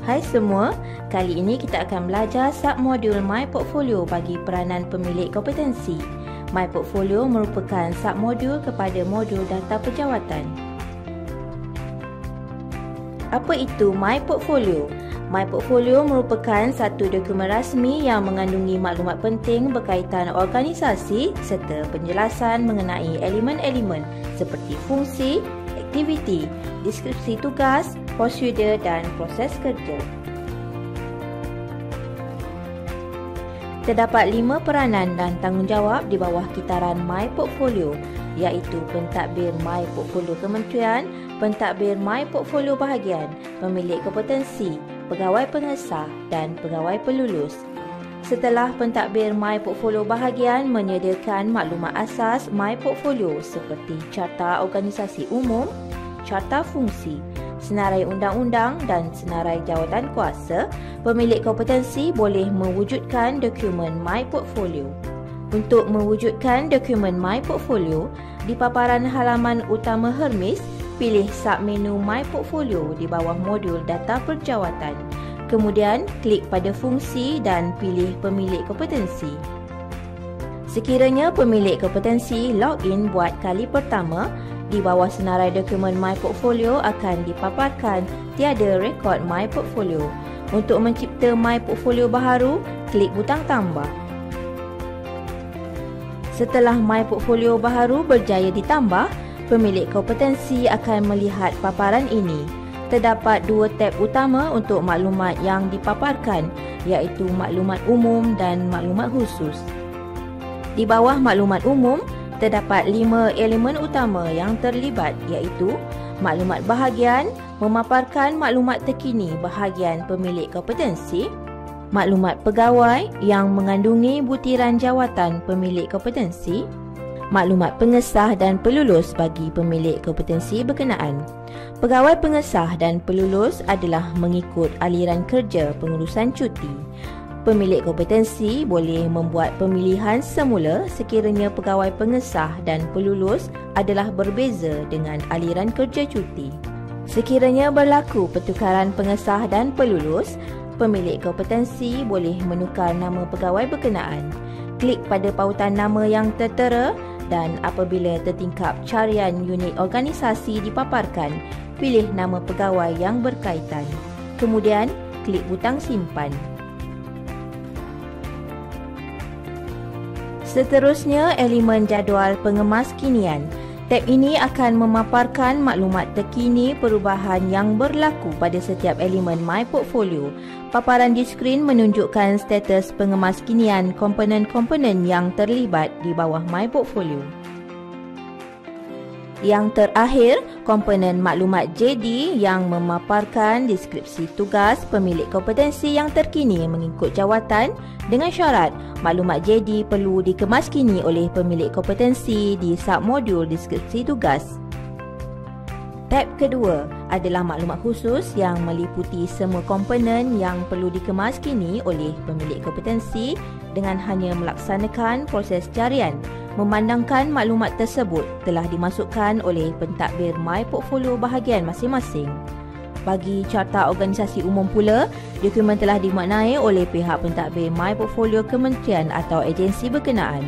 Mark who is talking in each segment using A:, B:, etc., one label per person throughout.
A: Hai semua, kali ini kita akan belajar submodul My Portfolio bagi peranan pemilik kompetensi. My Portfolio merupakan submodul kepada modul data pejawatan. Apa itu My Portfolio? My Portfolio merupakan satu dokumen rasmi yang mengandungi maklumat penting berkaitan organisasi serta penjelasan mengenai elemen-elemen seperti fungsi, aktiviti, deskripsi tugas, prosedur dan proses kerja. Terdapat 5 peranan dan tanggungjawab di bawah kitaran My Portfolio, iaitu pentadbir My Portfolio Kementerian, pentadbir My Portfolio Bahagian, pemilik kompetensi, pegawai pengesah dan pegawai pelulus. Setelah pentadbir My Portfolio Bahagian menyediakan maklumat asas My Portfolio seperti Carta Organisasi Umum, Carta Fungsi, Senarai Undang-Undang dan Senarai Jawatan Kuasa, pemilik kompetensi boleh mewujudkan dokumen My Portfolio. Untuk mewujudkan dokumen My Portfolio, di paparan halaman utama Hermes, pilih submenu My Portfolio di bawah modul data perjawatan. Kemudian, klik pada fungsi dan pilih pemilik kompetensi. Sekiranya pemilik kompetensi login buat kali pertama, di bawah senarai dokumen My Portfolio akan dipaparkan tiada rekod My Portfolio. Untuk mencipta My Portfolio baharu, klik butang tambah. Setelah My Portfolio baharu berjaya ditambah, pemilik kompetensi akan melihat paparan ini. Terdapat 2 tab utama untuk maklumat yang dipaparkan, iaitu maklumat umum dan maklumat khusus. Di bawah maklumat umum, terdapat 5 elemen utama yang terlibat, iaitu maklumat bahagian, memaparkan maklumat terkini bahagian pemilik kompetensi, maklumat pegawai yang mengandungi butiran jawatan pemilik kompetensi, maklumat pengesah dan pelulus bagi pemilik kompetensi berkenaan. Pegawai pengesah dan pelulus adalah mengikut aliran kerja pengurusan cuti. Pemilik kompetensi boleh membuat pemilihan semula sekiranya pegawai pengesah dan pelulus adalah berbeza dengan aliran kerja cuti. Sekiranya berlaku pertukaran pengesah dan pelulus, pemilik kompetensi boleh menukar nama pegawai berkenaan. Klik pada pautan nama yang tertera dan apabila tertingkap carian unit organisasi dipaparkan, pilih nama pegawai yang berkaitan. Kemudian, klik butang simpan. Seterusnya, elemen jadual pengemas kinian. Tab ini akan memaparkan maklumat terkini perubahan yang berlaku pada setiap elemen My Portfolio. Paparan di skrin menunjukkan status pengemas kinian komponen-komponen yang terlibat di bawah My Portfolio. Yang terakhir, komponen maklumat JD yang memaparkan deskripsi tugas pemilik kompetensi yang terkini mengikut jawatan dengan syarat maklumat JD perlu dikemaskini oleh pemilik kompetensi di submodul deskripsi tugas. Tab kedua adalah maklumat khusus yang meliputi semua komponen yang perlu dikemaskini oleh pemilik kompetensi dengan hanya melaksanakan proses carian, memandangkan maklumat tersebut telah dimasukkan oleh pentadbir My Portfolio bahagian masing-masing. Bagi Carta Organisasi Umum pula, dokumen telah dimaknai oleh pihak pentadbir My Portfolio Kementerian atau agensi berkenaan.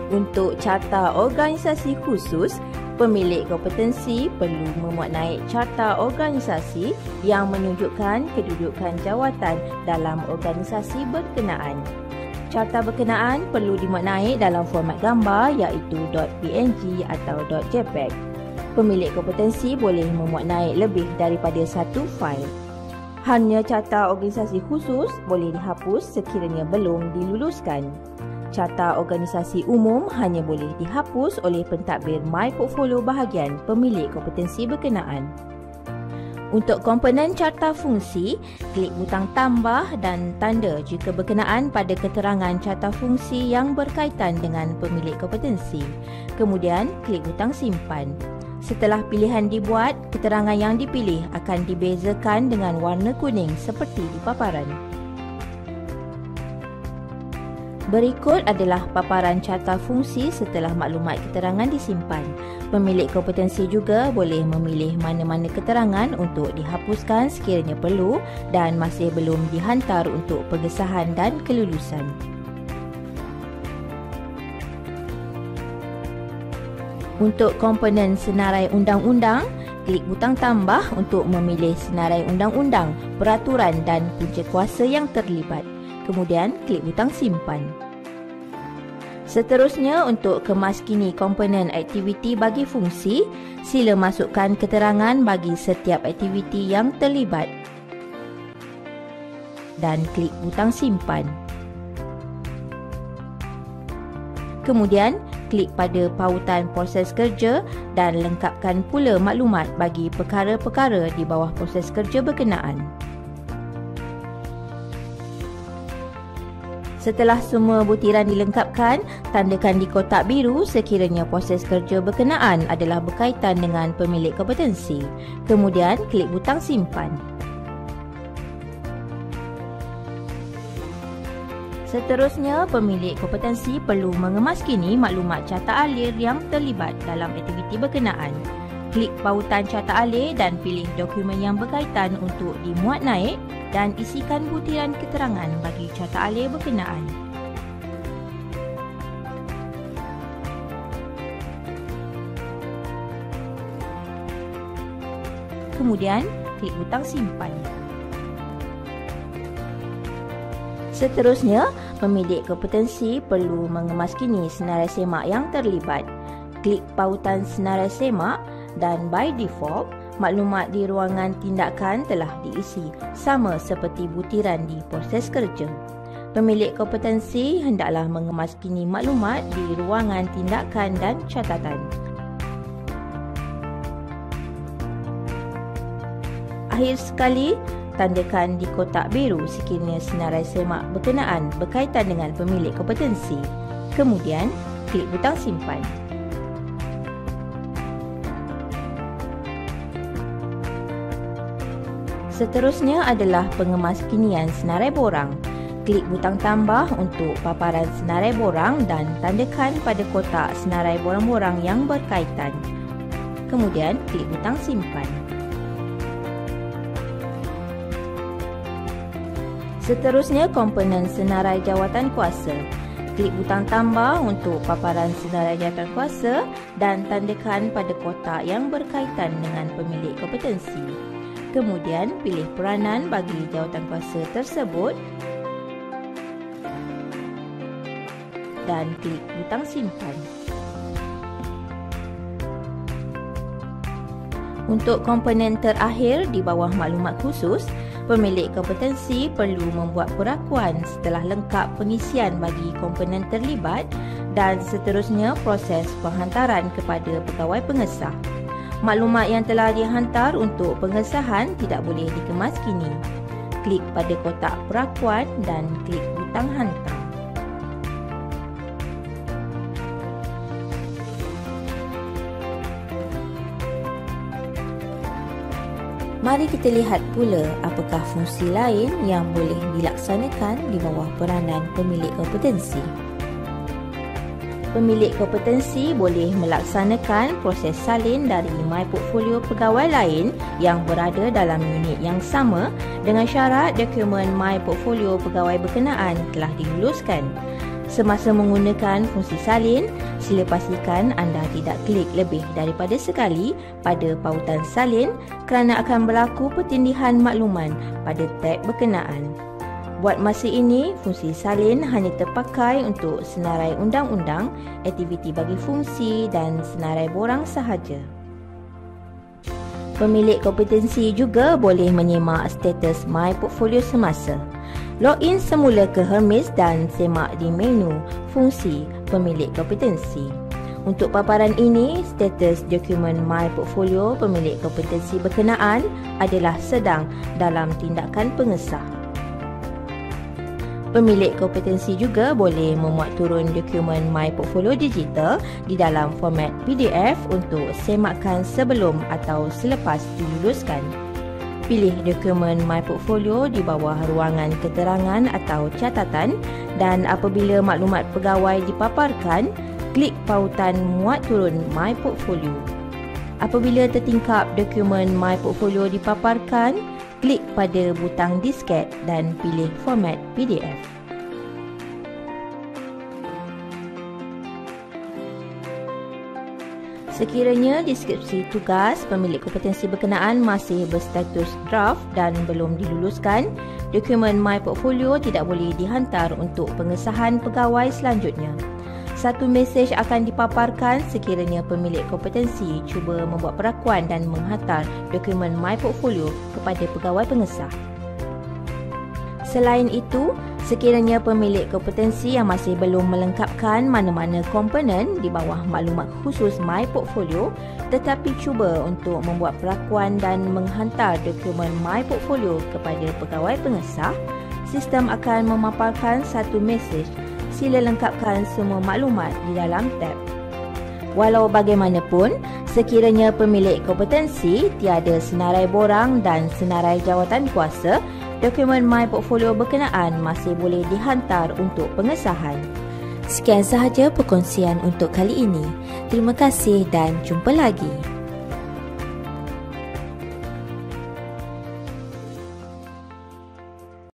A: Untuk Carta Organisasi Khusus, pemilik kompetensi perlu memuat naik Carta Organisasi yang menunjukkan kedudukan jawatan dalam organisasi berkenaan. Carta berkenaan perlu dimuat naik dalam format gambar iaitu .png atau .jpeg. Pemilik kompetensi boleh memuat naik lebih daripada satu fail. Hanya Carta Organisasi Khusus boleh dihapus sekiranya belum diluluskan. Carta Organisasi Umum hanya boleh dihapus oleh pentadbir My Portfolio bahagian pemilik kompetensi berkenaan. Untuk komponen carta fungsi, klik butang tambah dan tanda jika berkenaan pada keterangan carta fungsi yang berkaitan dengan pemilik kompetensi. Kemudian, klik butang simpan. Setelah pilihan dibuat, keterangan yang dipilih akan dibezakan dengan warna kuning seperti di paparan. Berikut adalah paparan carta fungsi setelah maklumat keterangan disimpan. Pemilik kompetensi juga boleh memilih mana-mana keterangan untuk dihapuskan sekiranya perlu dan masih belum dihantar untuk pengesahan dan kelulusan. Untuk komponen senarai undang-undang, klik butang tambah untuk memilih senarai undang-undang, peraturan dan punca kuasa yang terlibat. Kemudian, klik butang simpan. Seterusnya, untuk kemaskini komponen aktiviti bagi fungsi, sila masukkan keterangan bagi setiap aktiviti yang terlibat dan klik butang simpan. Kemudian, klik pada pautan proses kerja dan lengkapkan pula maklumat bagi perkara-perkara di bawah proses kerja berkenaan. Setelah semua butiran dilengkapkan, tandakan di kotak biru sekiranya proses kerja berkenaan adalah berkaitan dengan pemilik kompetensi. Kemudian, klik butang simpan. Seterusnya, pemilik kompetensi perlu mengemuskini maklumat carta alir yang terlibat dalam aktiviti berkenaan. Klik pautan carta alir dan pilih dokumen yang berkaitan untuk dimuat naik dan isikan butiran keterangan bagi carta alir berkenaan. Kemudian, klik butang simpan. Seterusnya, pemilik kompetensi perlu mengemuskini senarai semak yang terlibat. Klik pautan senarai semak dan by default, maklumat di ruangan tindakan telah diisi sama seperti butiran di proses kerja. Pemilik kompetensi hendaklah mengemuskini maklumat di ruangan tindakan dan catatan. Akhir sekali, tandakan di kotak biru sekiranya senarai semak berkenaan berkaitan dengan pemilik kompetensi. Kemudian, klik butang simpan. Seterusnya adalah pengemaskinian senarai borang. Klik butang tambah untuk paparan senarai borang dan tandakan pada kotak senarai borang-borang yang berkaitan. Kemudian, klik butang simpan. Seterusnya, komponen senarai jawatan kuasa. Klik butang tambah untuk paparan senarai jawatan kuasa dan tandakan pada kotak yang berkaitan dengan pemilik kompetensi. Kemudian, pilih peranan bagi jawatan kuasa tersebut dan klik butang simpan. Untuk komponen terakhir di bawah maklumat khusus, pemilik kompetensi perlu membuat perakuan setelah lengkap pengisian bagi komponen terlibat dan seterusnya proses penghantaran kepada pegawai pengesah. Maklumat yang telah dihantar untuk pengesahan tidak boleh dikemaskini. Klik pada kotak perakuan dan klik butang hantar. Mari kita lihat pula apakah fungsi lain yang boleh dilaksanakan di bawah peranan pemilik kompetensi. Pemilik kompetensi boleh melaksanakan proses salin dari My Portfolio pegawai lain yang berada dalam unit yang sama dengan syarat dokumen My Portfolio pegawai berkenaan telah diluluskan. Semasa menggunakan fungsi salin, sila pastikan anda tidak klik lebih daripada sekali pada pautan salin kerana akan berlaku pertindihan makluman pada tab berkenaan. Buat masa ini, fungsi salin hanya terpakai untuk senarai undang-undang, aktiviti bagi fungsi dan senarai borang sahaja. Pemilik kompetensi juga boleh menyemak status My Portfolio semasa. Login semula ke Hermes dan semak di menu fungsi pemilik kompetensi. Untuk paparan ini, status dokumen My Portfolio pemilik kompetensi berkenaan adalah sedang dalam tindakan pengesah. Pemilik kompetensi juga boleh memuat turun dokumen My Portfolio digital di dalam format PDF untuk semakan sebelum atau selepas diluluskan. pilih dokumen My Portfolio di bawah ruangan keterangan atau catatan dan apabila maklumat pegawai dipaparkan, klik pautan muat turun My Portfolio. Apabila tertingkap dokumen My Portfolio dipaparkan, klik pada butang disket dan pilih format PDF. Sekiranya deskripsi tugas pemilik kompetensi berkenaan masih berstatus draft dan belum diluluskan, dokumen My Portfolio tidak boleh dihantar untuk pengesahan pegawai selanjutnya. Satu mesej akan dipaparkan sekiranya pemilik kompetensi cuba membuat perakuan dan menghantar dokumen My Portfolio kepada pegawai pengesah. Selain itu, sekiranya pemilik kompetensi yang masih belum melengkapkan mana-mana komponen di bawah maklumat khusus My Portfolio tetapi cuba untuk membuat perakuan dan menghantar dokumen My Portfolio kepada pegawai pengesah, sistem akan memaparkan satu mesej, sila lengkapkan semua maklumat di dalam tab. Walau bagaimanapun, sekiranya pemilik kompetensi tiada senarai borang dan senarai jawatan kuasa, dokumen My Portfolio berkenaan masih boleh dihantar untuk pengesahan. Sekian sahaja perkongsian untuk kali ini. Terima kasih dan jumpa lagi.